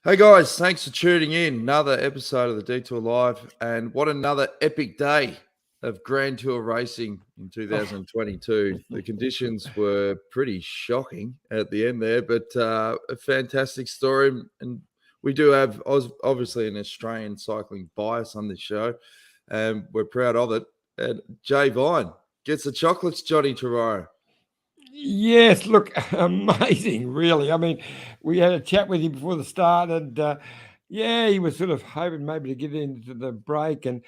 Hey guys, thanks for tuning in. Another episode of the Detour Live, and what another epic day of Grand Tour racing in 2022. The conditions were pretty shocking at the end there, but a fantastic story. And we do have obviously an Australian cycling bias on this show, and we're proud of it. And Jay Vine gets the chocolates, Johnny Toraro. Yes, look, amazing, really. I mean, we had a chat with him before the start, and he was sort of hoping maybe to get into the break, and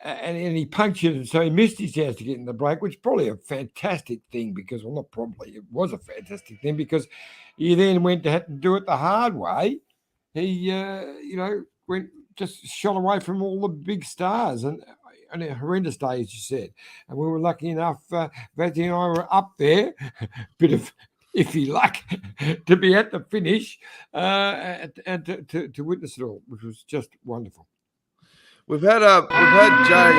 he punctured, and so he missed his chance to get in the break, which is probably a fantastic thing because, well, not probably, it was a fantastic thing because he then went to have to do it the hard way. He, went just shot away from all the big stars, and a horrendous day, as you said. And we were lucky enough, Vatty and I were up there, bit of iffy luck, to be at the finish and to witness it all, which was just wonderful. We've had Jay.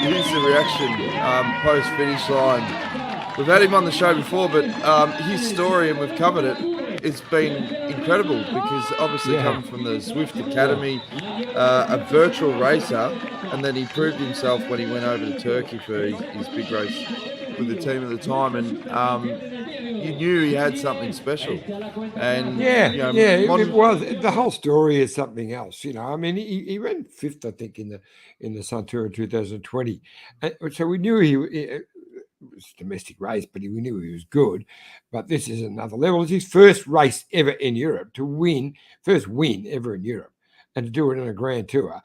Here's the reaction post finish line. We've had him on the show before, but his story, and we've covered it, it's been incredible because obviously coming from the Swift Academy, a virtual racer, and then he proved himself when he went over to Turkey for his big race with the team at the time, and you knew he had something special. And it was. The whole story is something else. I mean, he ran fifth, I think, in the Sun Tour in 2020, so we knew it was a domestic race, but we knew he was good. But this is another level. It's his first race ever in Europe first win ever in Europe, and to do it on a Grand Tour.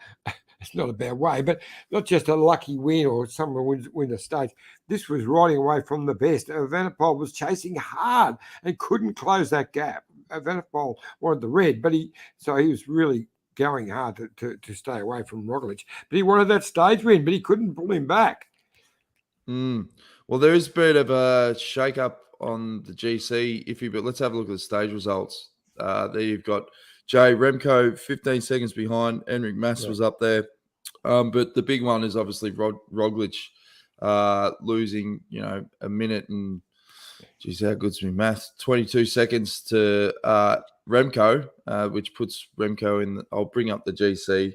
It's not a bad way, but not just a lucky win or someone win the stage. This was riding away from the best. Evenepoel was chasing hard and couldn't close that gap. Evenepoel wanted the red, but he was really going hard to stay away from Roglic. But he wanted that stage win, but he couldn't pull him back. Well, there is a bit of a shake-up on the GC iffy, but let's have a look at the stage results. There you've got Jay Remco 15 seconds behind. Enric Mas was up there. But the big one is obviously Roglic losing, a minute and, geez, how good's my math? 22 seconds to Remco, which puts Remco in. I'll bring up the GC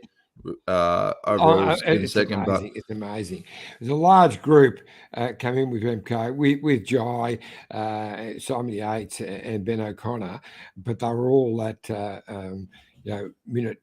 overall in a second. But it's amazing. There's a large group come in with Remco, with Jai, Simon Yates, and Ben O'Connor, but they were all at minute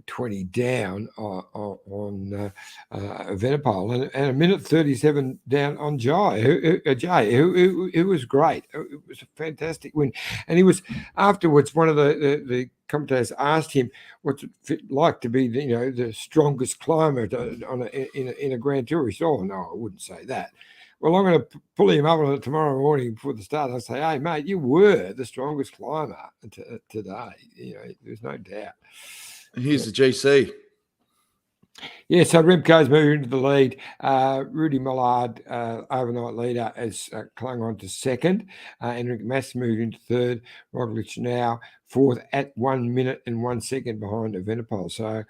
20 down on Evenepoel and a minute 37 down on Jai, who was great. It was a fantastic win. And he was, afterwards, one of the commentators asked him what's it like to be the strongest climber in a Grand Tour. He said, "Oh, no, I wouldn't say that." Well, I'm going to pull him up on it tomorrow morning before the start. I'll say, "Hey, mate, you were the strongest climber today." There's no doubt. Here's the GC. Yeah, so Remco's moving into the lead. Rudy Millard, overnight leader, has clung on to second. Enric Mas moved into third. Roglic now fourth at 1 minute and 1 second behind Evenepoel. So,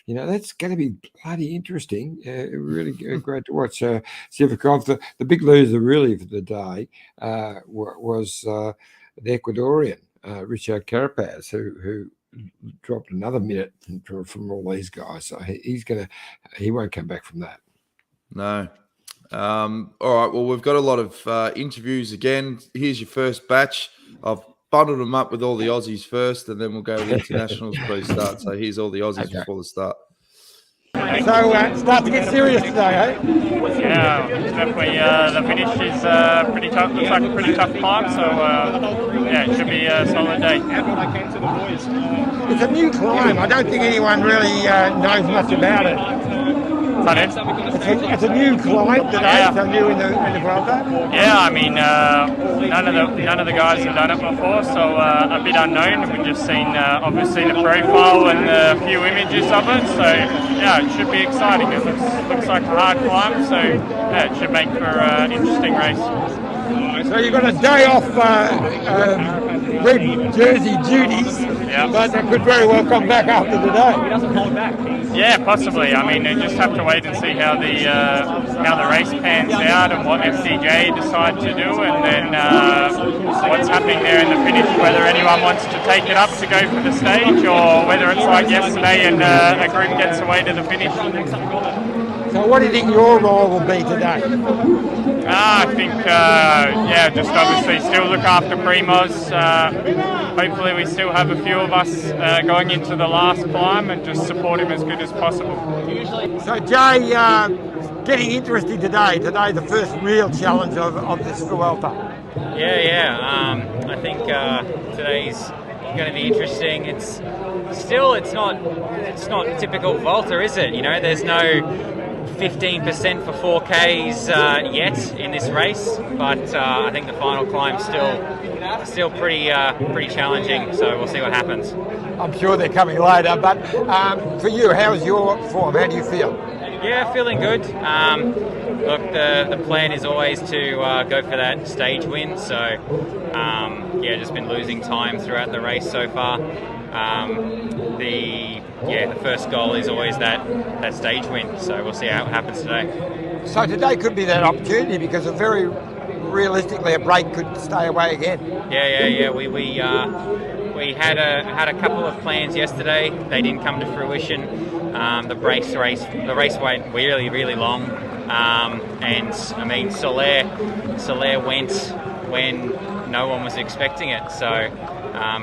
that's going to be bloody interesting. Really great to watch. Sivakov, the big loser really for the day was the Ecuadorian, Richard Carapaz, who dropped another minute from all these guys, so he won't come back from that. No. All right. Well, we've got a lot of interviews again. Here's your first batch. I've bundled them up with all the Aussies first, and then we'll go with the internationals pre-start. So here's all the Aussies before the start. So start to get serious today, eh? Yeah, definitely. The finish is pretty tough. Looks like a pretty tough climb. So it should be a solid day. It's a new climb. I don't think anyone really knows much about it. It's a new climb today. So new in the Vuelta. Yeah, I mean, none of the guys have done it before, so a bit unknown. We've just seen obviously the profile and a few images of it. So it should be exciting. It looks like a hard climb, so it should make for an interesting race. So you've got a day off red jersey duties, but that could very well come back after today. He doesn't hold back. Yeah, possibly. I mean, you just have to wait and see how the race pans out and what FDJ decide to do, and then what's happening happening there in the finish, whether anyone wants to take it up to go for the stage, or whether it's like yesterday and a group gets away to the finish. So what do you think your role will be today? I think, just obviously still look after Primos. Hopefully we still have a few of us going into the last climb and just support him as good as possible. So Jay, getting interested today. Today the first real challenge of this Vuelta. I think today's going to be interesting. It's not typical Vuelta, is it? You know, there's no 15% for 4Ks yet in this race, but I think the final climb's still pretty challenging. So we'll see what happens. I'm sure they're coming later, but for you, how's your form? How do you feel? Yeah, feeling good. Look, the plan is always to go for that stage win. So just been losing time throughout the race so far. The first goal is always that stage win. So we'll see how it happens today. So today could be that opportunity, because very realistically a break could stay away again. Yeah. We had a couple of plans yesterday. They didn't come to fruition. The race went really long, and I mean Soler went when no one was expecting it. So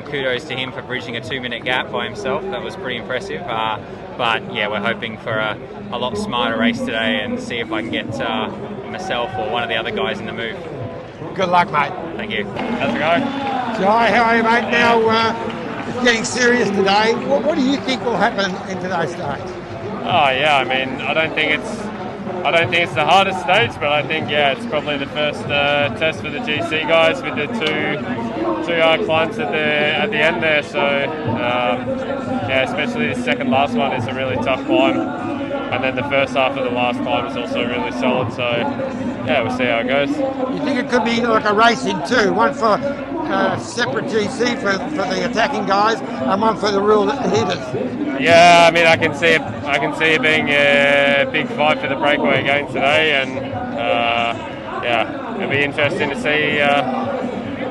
kudos to him for bridging a 2-minute gap by himself. That was pretty impressive. But yeah, we're hoping for a lot smarter race today and see if I can get myself or one of the other guys in the move. Good luck, mate. Thank you. How's it going? Jai, how are you, mate? Now, it's getting serious today. What do you think will happen in today's stage? Oh yeah, I mean, I don't think it's the hardest stage, but I think it's probably the first test for the GC guys with the two hard climbs at the end there. So especially the second last one is a really tough climb, and then the first half of the last climb is also really solid. So we'll see how it goes. You think it could be like a race in two, one for separate GC for the attacking guys, and one for the real hitters? Yeah, I mean, I can see it being a big fight for the breakaway again today, and it'll be interesting to see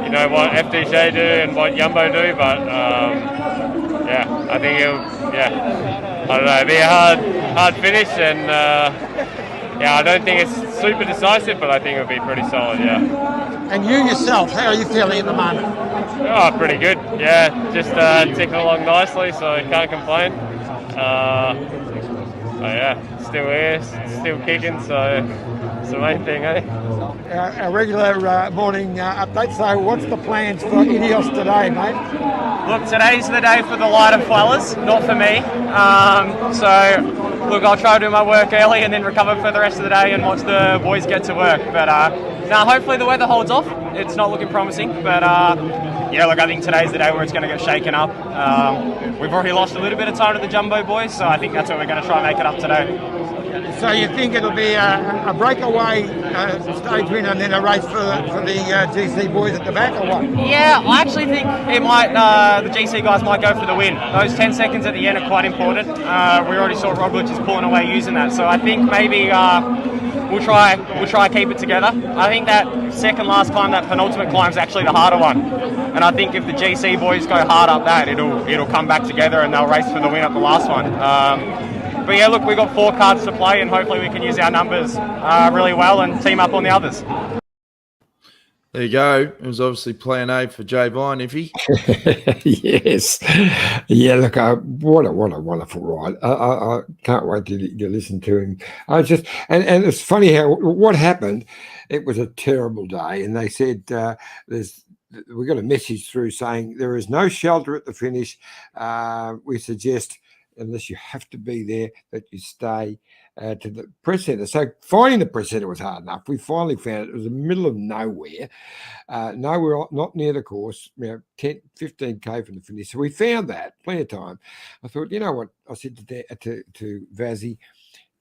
what FDJ do and what Jumbo do, but I think it'll be a hard finish, and I don't think it's super decisive, but I think it'll be pretty solid. And you yourself, how are you feeling at the moment? Oh, pretty good. Yeah, just ticking along nicely, so I can't complain. Still here, still kicking, so it's the main thing, eh? Our regular morning update. So, what's the plans for Ineos today, mate? Look, today's the day for the lighter fellas, not for me. Look, I'll try to do my work early and then recover for the rest of the day and watch the boys get to work. But hopefully the weather holds off. It's not looking promising, but look, I think today's the day where it's going to get shaken up. We've already lost a little bit of time to the Jumbo boys, so I think that's what we're going to try and make it up today. So you think it'll be a breakaway stage win and then a race for the GC boys at the back, or what? Yeah, I actually think it might. The GC guys might go for the win. Those 10 seconds at the end are quite important. We already saw Roglic is pulling away using that, so I think maybe we'll try and keep it together. I think that second last climb, that penultimate climb, is actually the harder one, and I think if the GC boys go hard up that, it'll come back together and they'll race for the win at the last one. But yeah, look, we've got 4 cards to play, and hopefully we can use our numbers really well and team up on the others. There you go. It was obviously plan A for Jay Vine, Iffy. Yes. Yeah, look, what a wonderful ride. I can't wait to listen to him. And it's funny how what happened. It was a terrible day, and they said we got a message through saying there is no shelter at the finish. We suggest, unless you have to be there, that you stay to the press centre. So finding the press centre was hard enough. We finally found it. It was in the middle of nowhere. Nowhere, not near the course, 10, 15K from the finish. So we found that, plenty of time. I thought, you know what? I said to Vazzy,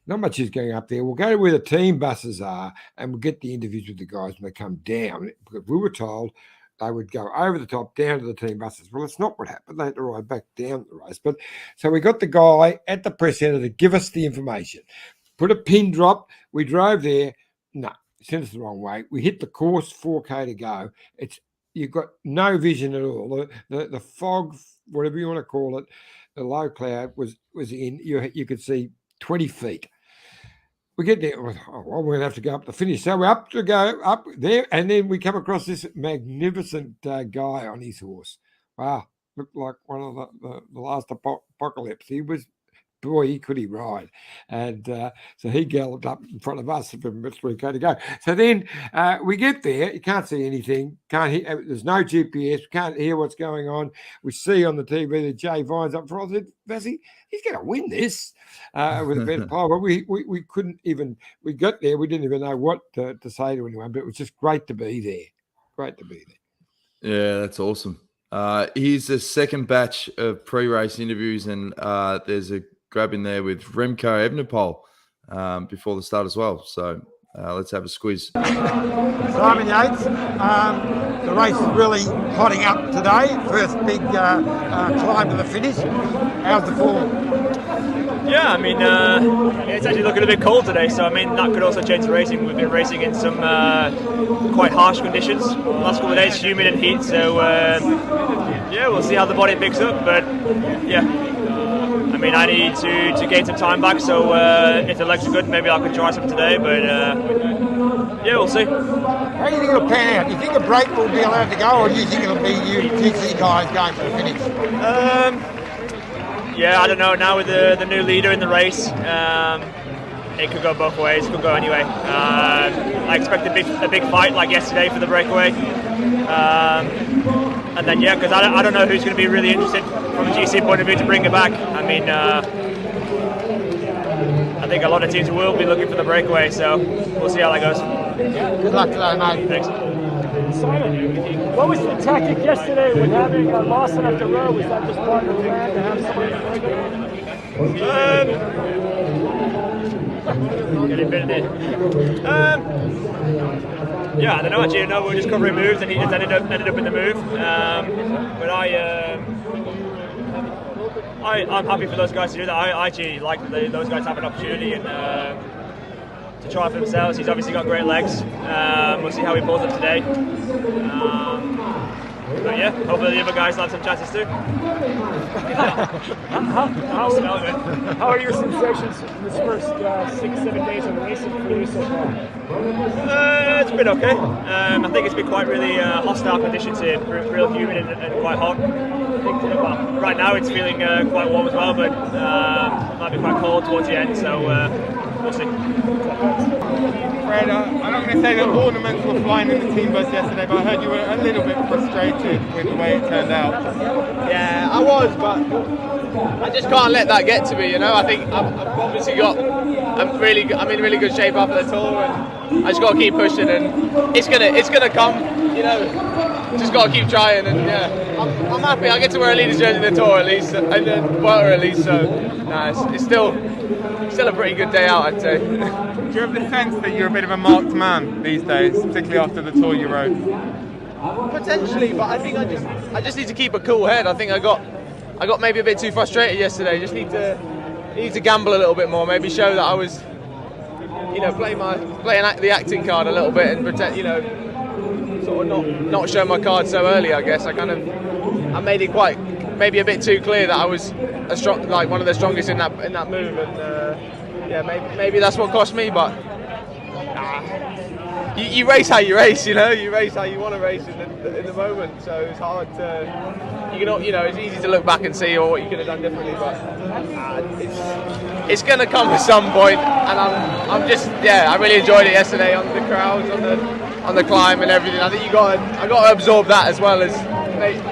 not much is going up there. We'll go to where the team buses are and we'll get the interviews with the guys when they come down. Because we were told they would go over the top down to the team buses. Well, that's not what happened. They had to ride back down the race. But so we got the guy at the press centre to give us the information. Put a pin drop. We drove there. No, sent us the wrong way. We hit the course, 4K to go. It's you've got no vision at all. The fog, whatever you want to call it, the low cloud was in. You could see 20 feet. We get there. Well, we're going to have to go up the finish. So we're up there, and then we come across this magnificent guy on his horse. Wow, looked like one of the last apocalypse. He could ride. And so he galloped up in front of us from which we going to go. So then we get there. You can't see anything. Can't hear. There's no GPS. Can't hear what's going on. We see on the TV that Jay Vine's up front. I said, Vassie, he's going to win this with a better pole. But we couldn't even. We got there. We didn't even know what to say to anyone. But it was just great to be there. Great to be there. Yeah, that's awesome. Here's the second batch of pre-race interviews, and there's a grab in there with Remco Evenepoel before the start as well. So let's have a squeeze. Simon Yates, the race is really hotting up today. First big climb to the finish. How's the form? Yeah, I mean, it's actually looking a bit cold today, so I mean that could also change the racing. We've been racing in some quite harsh conditions the last couple of days, humid and heat. So yeah, we'll see how the body picks up. But yeah. I mean, I need to gain some time back, so if the legs are good, maybe I could try some today, but yeah, we'll see. How do you think it'll pan out? Do you think a break will be allowed to go, or do you think it'll be you GC guys going for the finish? Yeah, I don't know. Now with the new leader in the race, it could go both ways. It could go anyway. I expect a big fight like yesterday for the breakaway. And then, yeah, because I don't know who's going to be really interested from a GC point of view to bring it back. I mean, I think a lot of teams will be looking for the breakaway, so we'll see how that goes. Good luck today, mate. Thanks. Simon, what was the tactic yesterday with having Lawson up the road? Was that just part of the plan to have someone in the yeah, I don't know actually. We were just covering moves, and he just ended up in the move. But I'm happy for those guys to do that. I actually like that those guys have an opportunity and to try for themselves. He's obviously got great legs. We'll see how he pulls up today. But yeah, hopefully the other guys will have some chances too. How are your sensations in this first 6-7 days of racing for you so far? It's been okay. I think it's been quite really hostile conditions here, real humid and quite hot. I think, well, right now it's feeling quite warm as well, but it might be quite cold towards the end, so we'll see. Fred, I'm not going to say that ornaments were flying in the team bus yesterday, but I heard you were a little bit frustrated with the way it turned out. Yeah, I was, but I just can't let that get to me, you know. I think I've obviously I'm in really good shape after the tour, and I just got to keep pushing, and it's gonna come, you know. Just got to keep trying, and yeah, I'm happy. I get to wear a leader's jersey in the tour at least, and then Vuelta at least. So, it's still a pretty good day out, I'd say. Do you have the sense that you're a bit of a marked man these days, particularly after the tour you rode? Potentially, but I think I just need to keep a cool head. I think I got maybe a bit too frustrated yesterday. Just need to gamble a little bit more. Maybe show that I was, you know, play the acting card a little bit and pretend, you know, sort of not show my card so early. I guess I made it quite maybe a bit too clear that I was one of the strongest in that move, and yeah, maybe that's what cost me. But you race how you race, you know. You race how you want to race in the moment. So it's hard to, you know, it's easy to look back and see what you could have done differently. But it's going to come at some point, and I'm just I really enjoyed it yesterday on the crowds, on the climb and everything. I think I got to absorb that as well as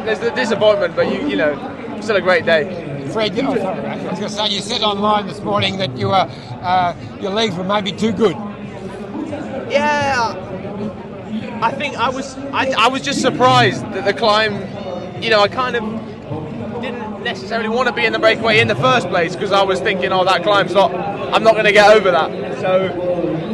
there's the disappointment, but you know, still a great day. Fred, I was going to say, you said online this morning that you were your legs were maybe too good. Yeah, I think I was just surprised that the climb, you know, I kind of didn't necessarily want to be in the breakaway in the first place because I was thinking, that climb's I'm not going to get over that. So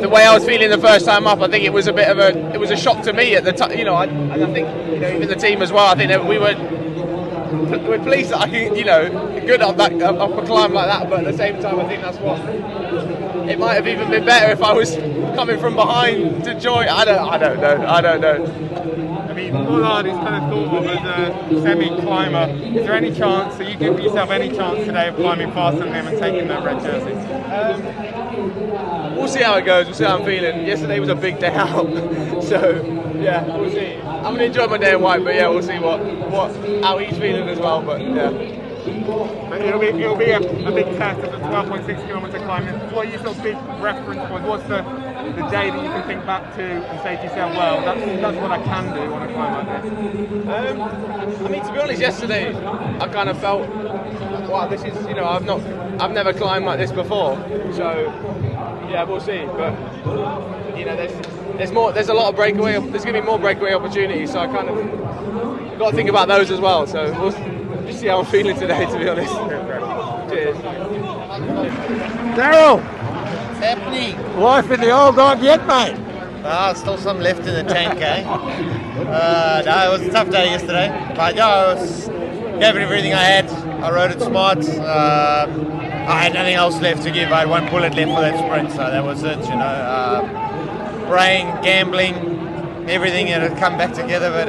the way I was feeling the first time up, I think it was a shock to me at the time, you know, and I think, you know, even the team as well. I think that we're pleased that I can, you know, good up a climb like that, but at the same time I think that's what it might have even been better if I was coming from behind to join. I don't know. I mean, Pollard is kind of thought of as a semi-climber. Is there any chance, so you give yourself any chance today of climbing faster than him and taking that red jersey? We'll see how it goes. We'll see how I'm feeling. Yesterday was a big day out, so yeah, we'll see. I'm gonna enjoy my day in white, but yeah, we'll see how he's feeling as well. But yeah. But it'll be a big test of the 12.6 kilometre climbing. What are your sort of big reference points? What's the day that you can think back to and say to yourself, well, that's what I can do on a climb like this? I mean, to be honest, yesterday I kind of felt, wow, this is, I've never climbed like this before. So yeah, we'll see. But there's a lot of breakaway. There's going to be more breakaway opportunities. So I kind of got to think about those as well. So we'll just see how I'm feeling today, to be honest. Cheers. Daryl, What's happening? life in the old dog yet, mate? Still some left in the tank, eh? No, it was a tough day yesterday. But yeah, I gave it everything I had. I rode it smart. I had nothing else left to give. I had one bullet left for that sprint, so that was it, Praying, gambling, everything had come back together, but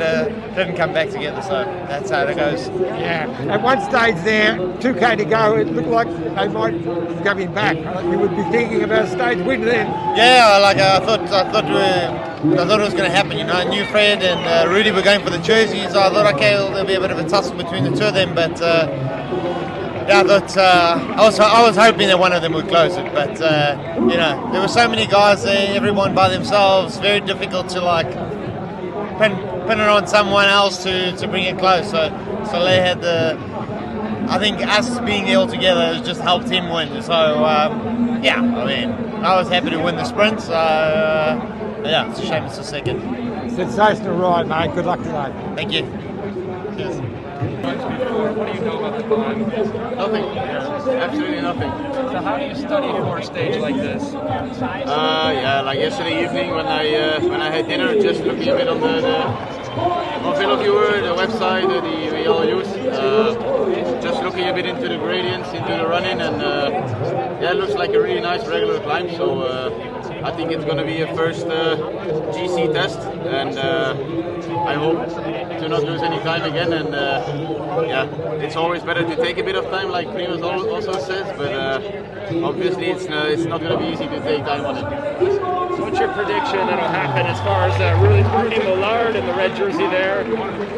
didn't come back together, so that's how it goes. Yeah. At one stage there, 2K to go, it looked like they might be coming back. You would be thinking about a stage win then. Yeah, I thought it was going to happen. I knew Fred and Rudy were going for the jerseys. So I thought, okay, there'll be a bit of a tussle between the two of them, but yeah, I was hoping that one of them would close it, but there were so many guys there, everyone by themselves. Very difficult to pin it on someone else to bring it close. So they had I think us being there all together has just helped him win. So yeah, I mean, I was happy to win the sprint. So yeah, it's a shame it's the second. Sensational ride, mate. Good luck today. Thank you. Cheers. What do you know about the climb? Nothing. Absolutely nothing. So how do you study for a stage like this? Yeah, like yesterday evening when I had dinner, just looking a bit on on VeloViewer, the website that we all use, just looking a bit into the gradients, into the running, and yeah, it looks like a really nice regular climb. So I think it's going to be a first GC test, and I hope to not lose any time again. And yeah, it's always better to take a bit of time, like Primoz also says, but obviously it's not going to be easy to take time on it. So what's your prediction that'll happen as far as Rudy Millard and the red jersey there,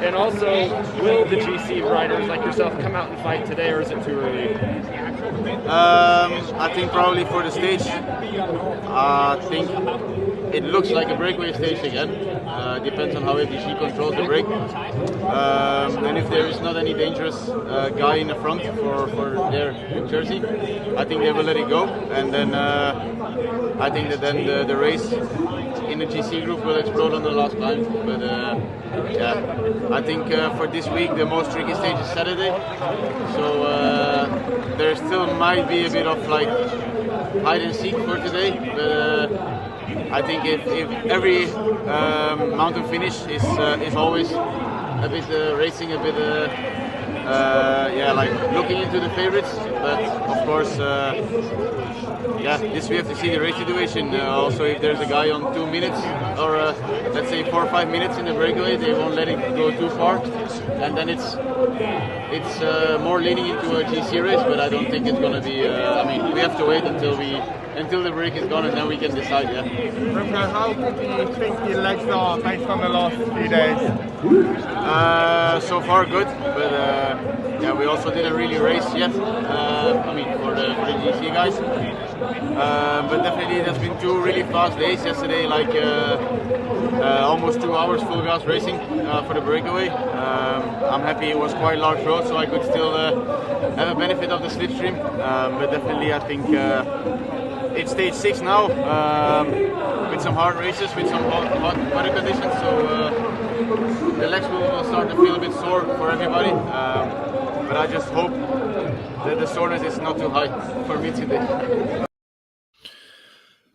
and also will the GC riders like yourself come out and fight today, or is it too early? I think probably for the stage, I think it looks like a breakaway stage again. Depends on how FDG controls the break. And if there is not any dangerous guy in the front for their jersey, I think they will let it go. And then I think that then the race in the GC group will explode on the last climb. But yeah, I think for this week the most tricky stage is Saturday. So there still might be a bit of like hide and seek for today. But I think if every mountain finish is always a bit racing, a bit yeah, like looking into the favorites. But of course, yeah, this we have to see the race situation. Also, if there's a guy on 2 minutes or let's say 4 or 5 minutes in the breakaway, they won't let it go too far, and then it's more leaning into a GC race. But I don't think it's going to be. I mean, we have to wait until the break is gone, and then we can decide. Yeah. Remco, how good do you think your legs are based on the last few days? So far good, but yeah, we also didn't really race yet. I mean, for the GC guys. But definitely, there's been 2 really fast days yesterday, like almost 2 hours full gas racing for the breakaway. I'm happy it was quite large road, so I could still have a benefit of the slipstream. But definitely, I think it's stage 6 now, with some hard races, with some hot weather conditions. So the legs will start to feel a bit sore for everybody. But I just hope that the soreness is not too high for me today.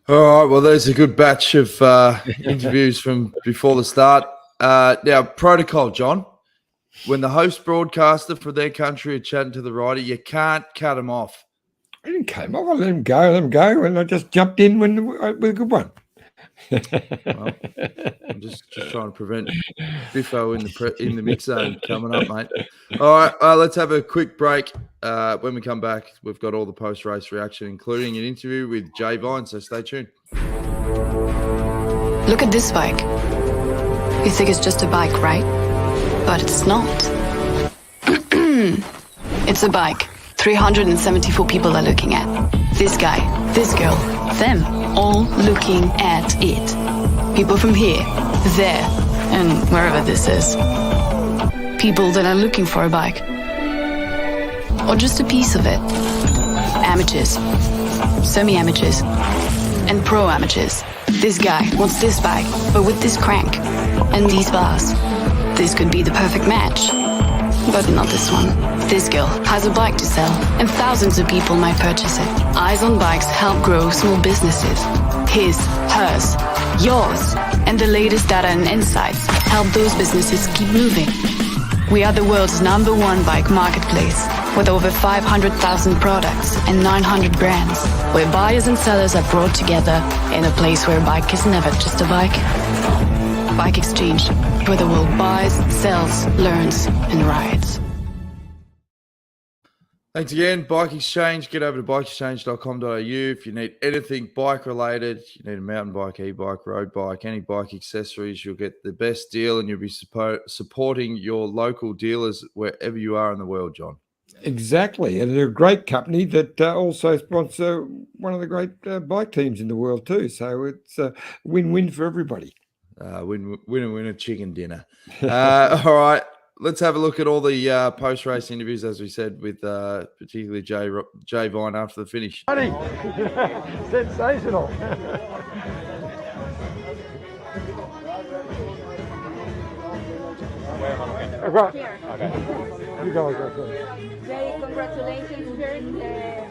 All right, well, there's a good batch of interviews from before the start. Now, protocol, John. When the host broadcaster for their country are chatting to the rider, you can't cut them off. I didn't cut him off. I let him go, and I just jumped in with a good one. Well, I'm just trying to prevent Biffo in the mix zone coming up, mate. All right, let's have a quick break. When we come back, we've got all the post-race reaction, including an interview with Jay Vine, so stay tuned. Look at this bike. You think it's just a bike, right? But it's not. It's a bike 374 people are looking at. This guy, this girl, them, all looking at it. People from here, there, and wherever this is. People that are looking for a bike. Or just a piece of it. Amateurs, semi-amateurs, and pro-amateurs. This guy wants this bike, but with this crank and these bars. This could be the perfect match. But not this one. This girl has a bike to sell, and thousands of people might purchase it. Eyes on Bikes help grow small businesses. His, hers, yours, and the latest data and insights help those businesses keep moving. We are the world's #1 bike marketplace, with over 500,000 products and 900 brands, where buyers and sellers are brought together in a place where a bike is never just a bike. Bike Exchange, where the world buys, sells, learns, and rides. Thanks again, Bike Exchange. Get over to bikeexchange.com.au if you need anything bike related. You need a mountain bike, e-bike, road bike, any bike accessories. You'll get the best deal, and you'll be supporting your local dealers wherever you are in the world, John. Exactly, and they're a great company that also sponsor one of the great bike teams in the world too. So it's a win-win for everybody. Win a chicken dinner. All right, let's have a look at all the post-race interviews, as we said, with particularly Jay Vine after the finish. Sensational. Right. Okay. You go. Jay, congratulations. First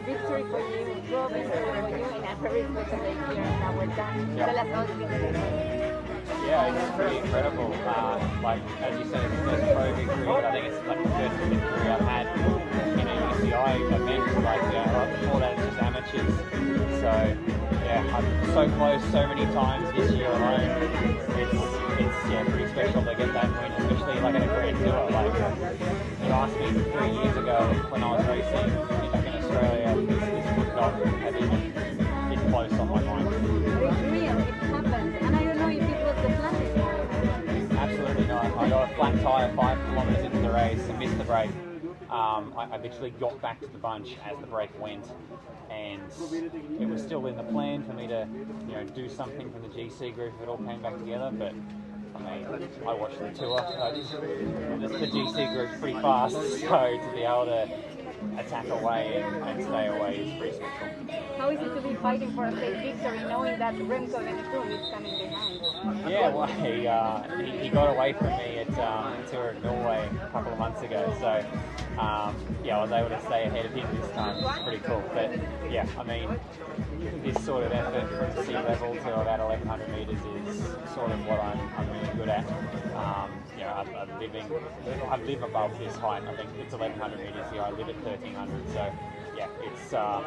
victory for you, pro victory for you in a very special day here in la Vuelta. Tell us all the things. Yeah, it's pretty incredible. Like, as you said, it's the first pro victory, but I think it's like the first victory I've had in a UCI event. Like, right before that, it's just amateurs. So, yeah, I'm so close so many times this year alone. It's pretty special to get that win, especially like at a Grand Tour. Like, you asked me 3 years ago when I was racing back in Australia, this would not have even been close on my mind. It's real, it happened, and I don't know if it was the flattest. Absolutely not. I got a flat tyre 5 kilometres into the race and missed the break. I literally got back to the bunch as the break went, and it was still in the plan for me to, do something from the GC group if it all came back together. But I mean, I watched the tour. The GC group's pretty fast, so to be able to attack away and stay away is pretty special. How is it to be fighting for a safe victory, knowing that Remco Evenepoel is coming behind? Yeah, well, he got away from me at the tour of Norway a couple of months ago, so I was able to stay ahead of him this time. It's pretty cool. But yeah, I mean, this sort of effort from sea level to about 1,100 metres is sort of what I'm really good at. I live above this height. I think it's 1,100 metres here. I live at 1,300, so yeah, it's a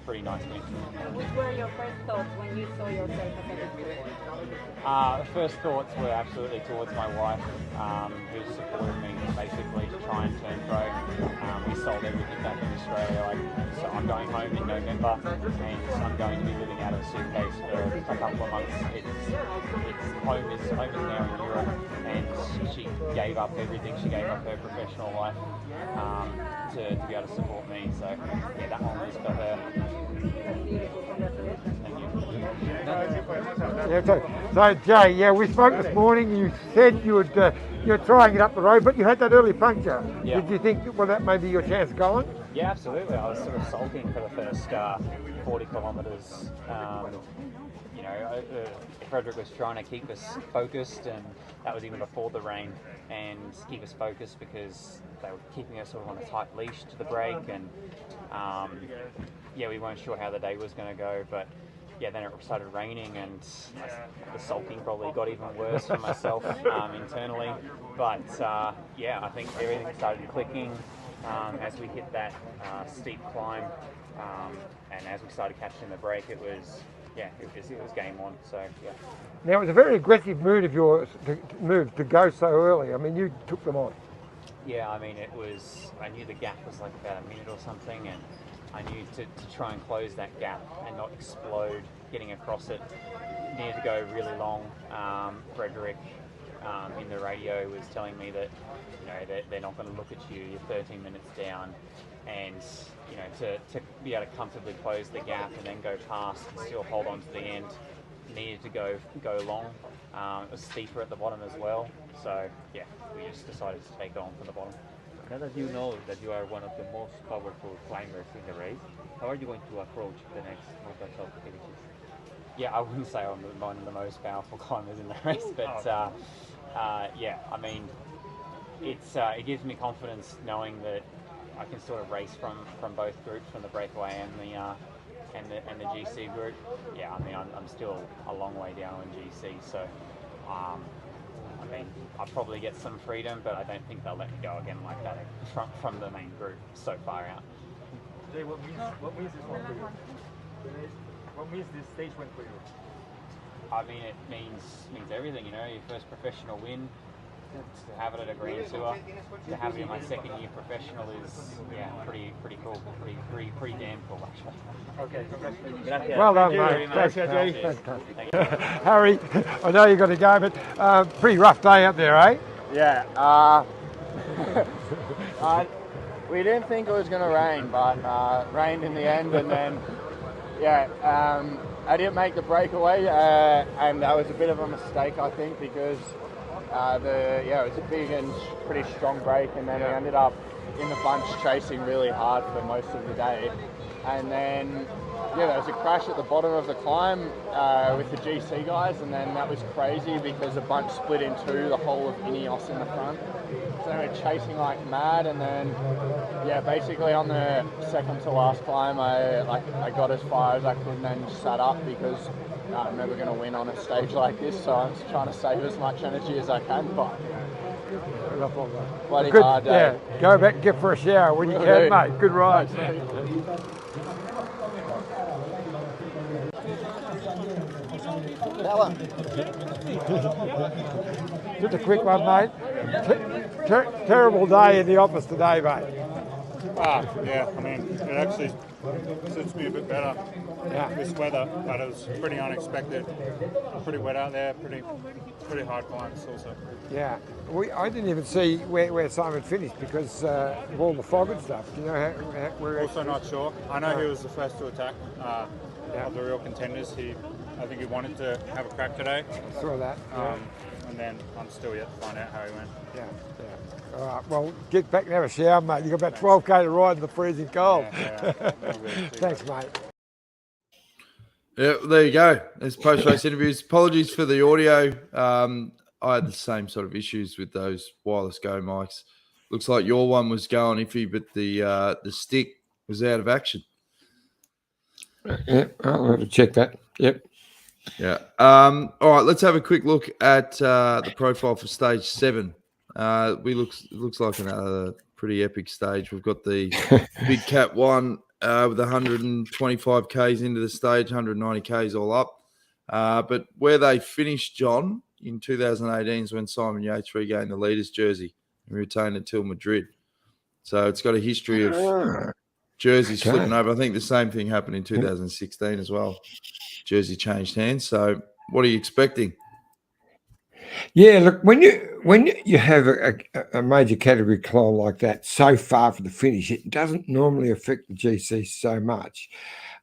pretty nice win. What were your first thoughts when you saw yourself as a victor? The first thoughts were absolutely towards my wife, who supported me basically to try and turn pro. We sold everything back in Australia. So I'm going home in November, and I'm going to be living out of a suitcase for a couple of months. Home is now in Europe, and she gave up everything. She gave up her professional life to be able to support me. So yeah, that one was for her. Thank you. So Jay, we spoke this morning. You said you're trying it up the road, but you had that early puncture. Yeah. Did you think, that may be your chance going? Yeah, absolutely. I was sort of sulking for the first 40 kilometres. Frederick was trying to keep us focused, and that was even before the rain, and keep us focused because they were keeping us sort of on a tight leash to the break, and we weren't sure how the day was going to go, but yeah, then it started raining, and the sulking probably got even worse for myself internally. But I think everything started clicking as we hit that steep climb, and as we started catching the break, it was it was game on. So yeah. Now it was a very aggressive move of yours to go so early. I mean, you took them on. Yeah, I mean, I knew the gap was like about a minute or something, and I knew to try and close that gap and not explode getting across it. Needed to go really long. Frederick in the radio was telling me that, they're not going to look at you. You're 13 minutes down, and to be able to comfortably close the gap and then go past and still hold on to the end, needed to go long. It was steeper at the bottom as well, so yeah, we just decided to take on from the bottom. Now that you know that you are one of the most powerful climbers in the race, how are you going to approach the next multi-shot finishes? Yeah, I wouldn't say I'm one of the most powerful climbers in the race, but yeah, I mean, it gives me confidence knowing that I can sort of race from both groups, from the breakaway and the GC group. Yeah, I mean, I'm still a long way down in GC, so I mean, I'll probably get some freedom, but I don't think they'll let me go again like that from the main group so far out. Jay, what means this one for you? What means this stage win for you? I mean, it means everything. Your first professional win. To have it at a Grand Tour, to have it in my second year professional is pretty cool, pretty damn cool actually. Okay. Well done, mate. Thanks, Harry, I know you've got to go, but pretty rough day up there, eh? Yeah. We didn't think it was going to rain, but rained in the end, and then I didn't make the breakaway, and that was a bit of a mistake, I think, because it was a big and pretty strong break, and then we ended up in the bunch chasing really hard for most of the day. And then there was a crash at the bottom of the climb with the GC guys, and then that was crazy because the bunch split in two, the whole of Ineos in the front. So we were chasing like mad, and then basically on the second to last climb I got as far as I could and then sat up because I'm never going to win on a stage like this, so I'm just trying to save as much energy as I can, but bloody hard day. Yeah, go back and get for a shower when you can, mate. Good ride. That one. Just a quick one, mate. Terrible day in the office today, mate. Yeah, I mean, it actually suits me a bit better, this weather, but it was pretty unexpected. Pretty wet out there, pretty hard climbs also. Yeah, I didn't even see where Simon finished because of all the fog and stuff. Do you know how we're also not sure. I know he was the first to attack of the real contenders. I think he wanted to have a crack today. I saw that. And then I'm still yet to find out how he went. Yeah. All right, well, get back and have a shower, mate. You've got about 12k to ride in the freezing cold. Thanks, mate. Yeah, there you go. There's post-race interviews. Apologies for the audio. I had the same sort of issues with those wireless Go mics. Looks like your one was going iffy, but the stick was out of action. Yeah, I'll have to check that. Yep. Yeah. All right, let's have a quick look at the profile for stage 7. Looks like another pretty epic stage. We've got the Big Cat 1 with 125 Ks into the stage, 190 Ks all up. But where they finished, John, in 2018 is when Simon Yates regained the leader's jersey and retained it till Madrid. So it's got a history of jerseys flipping over. I think the same thing happened in 2016 as well. Jersey changed hands. So what are you expecting? Yeah, look, when you have a major category climb like that so far from the finish, it doesn't normally affect the GC so much.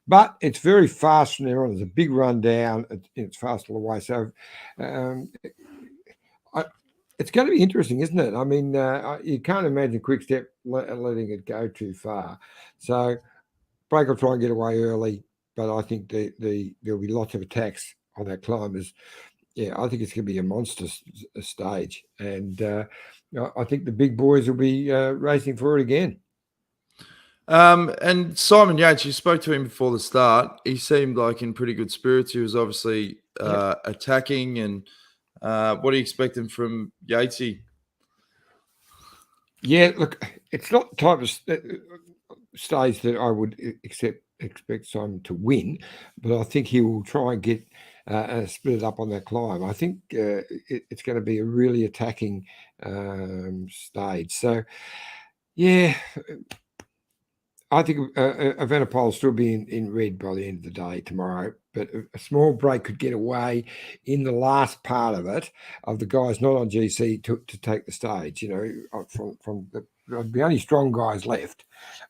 But it's very fast from there on. There's a big run down. It's fast all the way. So it's going to be interesting, isn't it? I mean, you can't imagine Quick Step letting it go too far. So Blake will try and get away early, but I think there'll be lots of attacks on that climb. Yeah, I think it's going to be a monster stage. And I think the big boys will be racing for it again. And Simon Yates, you spoke to him before the start. He seemed like in pretty good spirits. He was obviously attacking. And what are you expecting from Yatesy? Yeah, look, it's not the type of stage that I would accept expect Simon to win, but I think he will try and get split it up on that climb. I think it's going to be a really attacking stage. So, yeah, I think Evenepoel will still be in red by the end of the day tomorrow, but a small break could get away in the last part of it, of the guys not on GC to take the stage. From there'll be only strong guys left,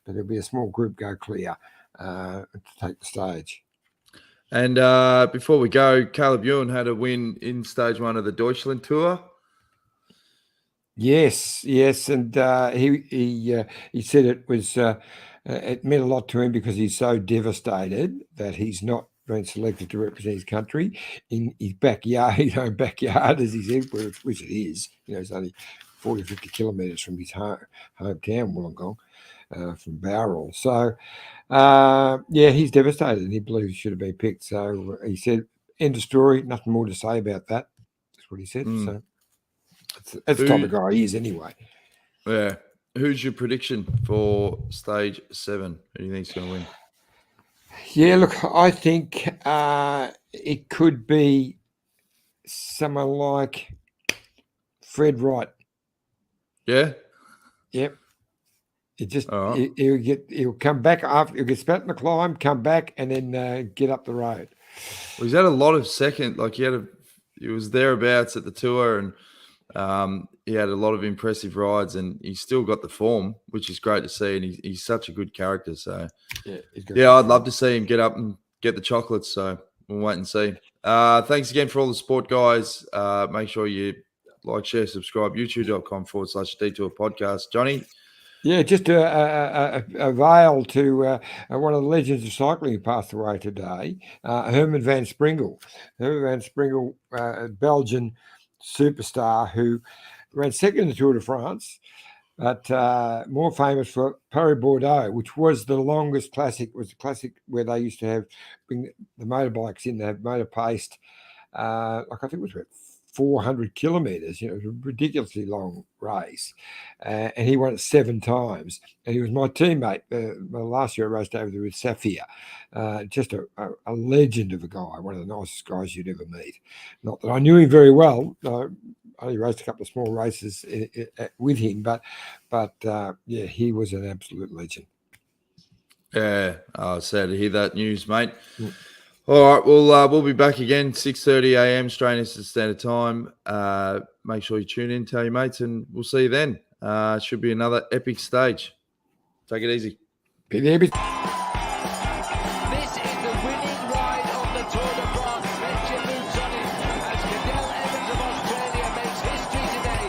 but there'll be a small group go clear to take the stage. And before we go, Caleb Ewan had a win in stage 1 of the Deutschland Tour. Yes, and he said it was it meant a lot to him because he's so devastated that he's not been selected to represent his country in his backyard. Backyard, as he said, which it is. It's only 40 or 50 kilometres from his hometown, Wollongong, from Bowral. So, he's devastated. He believes he should have been picked. So he said, end of story. Nothing more to say about that. That's what he said. So. That's the type of guy he is anyway. Yeah. Who's your prediction for stage 7? Who do you think's going to win? Yeah, look, I think it could be someone like Fred Wright. Yeah? Yep. He'll come back after, he'll get spat in the climb, come back, and then get up the road. Well, he's had a lot of he was thereabouts at the tour, and he had a lot of impressive rides, and he's still got the form, which is great to see. And he's such a good character. So, I'd love to see him get up and get the chocolates. So we'll wait and see. Thanks again for all the support, guys. Make sure you like, share, subscribe. YouTube.com/Detour Podcast. Johnny? Yeah, just a veil to one of the legends of cycling who passed away today, Herman van Springel. Herman van Springel, a Belgian superstar who ran second in the Tour de France, but more famous for Paris-Bordeaux, which was the longest classic. It was a classic where they used to bring the motorbikes in. They have motor paced, I think it was about 400 kilometres. It was a ridiculously long race, and he won it 7 times. And he was my teammate. Last year I raced over there with Safir. Just a legend of a guy, one of the nicest guys you'd ever meet. Not that I knew him very well. I only raced a couple of small races with him, but he was an absolute legend. Yeah, sad to hear that news, mate. All right, we'll be back again 6:30 a.m. Australian Eastern Standard Time. Make sure you tune in, tell your mates, and we'll see you then. Should be another epic stage. Take it easy. Be there.